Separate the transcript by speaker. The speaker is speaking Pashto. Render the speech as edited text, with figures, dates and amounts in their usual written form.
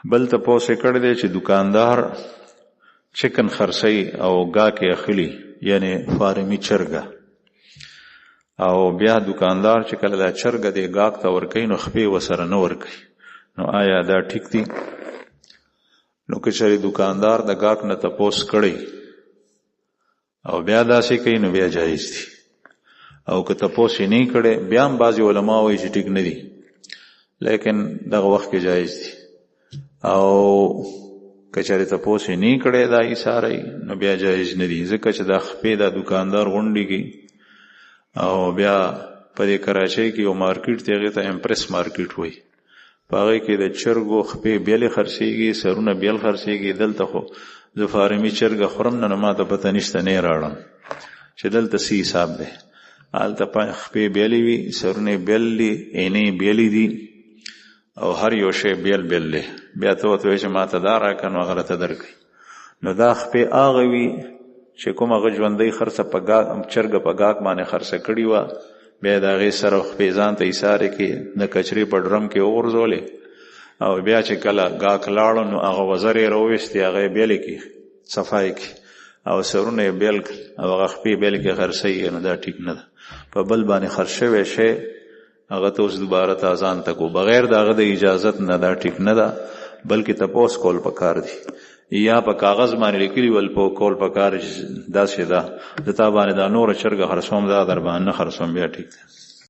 Speaker 1: بل تپوس یې کړی دی چې دکاندار چکن خرڅوي او ګاکې اخلي، یعنی فارمي چرګه، او بیا دکاندار چې کله دا چرګه دی ګاک ته ورکوي نو خپې ورسره نه ورکوي، نو آیا دا ټیک دی؟ نو که چېرې دکاندار د ګاک نه تپوس کړی او بیا داسې کوي نو بیا جایز دی، او که تپوس یې نه کړی بیا هم بعضې علما وایي چې ټیک نه دی، لیکن دغه وخت کې جایز دی. او که چېرې تپوس یې نه کړی دا ایساری نو بیا جایز نه دی، ځکه چې دا خپې دا دکاندار غونډې کوي. او بیا په دې کراچۍ کې یو مارکیټ دی، هغې ته امپریس مارکیټ وایي، په هغې کې د چرګو خپې بیلې خرڅېږي، سرونه بیل خرڅېږي. دلته خو زه فارمي چرګه خورم نه، ما ته پته نشته، نه یې راوړم چې دلته څه حساب دی. هلته خپې بیلې وي، سرونه بیل دي، عینې بیلې دي، او هر یو شی بیل بیل دی. بیا ته ورته وایې چې ما ته دا راکړه، نو هغه راته درکوي. نو دا خپې هغه وي چې کوم هغه ژوندۍ خرڅه په چرګه په ګاک باندې خرڅه کړې وه، بیا د هغې سره خپې ځان ته ایسارې کې د کچرې په ډرم کې وغورځولې، او بیا چې کله ګاک لاړو نو هغه وزر یې راوویستې، هغه یې بیلې کې صفای کې، او سرونه یې بیل کړل، او هغه خپې بیل کې خرڅوي، نو دا ټیک نه ده. په بل باندې خرڅ شوی شی هغه ته اوس دوباره تازان تکو بغیر د هغه د اجازت نه، دا ټیک نه ده، بلکې تپوس کول پکار دی. یا په کاغذ باندې لیکلي ول په کول پکار داسې ده، د تا باندې دا نوره چرګه خرڅوم، دا در باندې نه خرڅوم، بیا ټیک ده.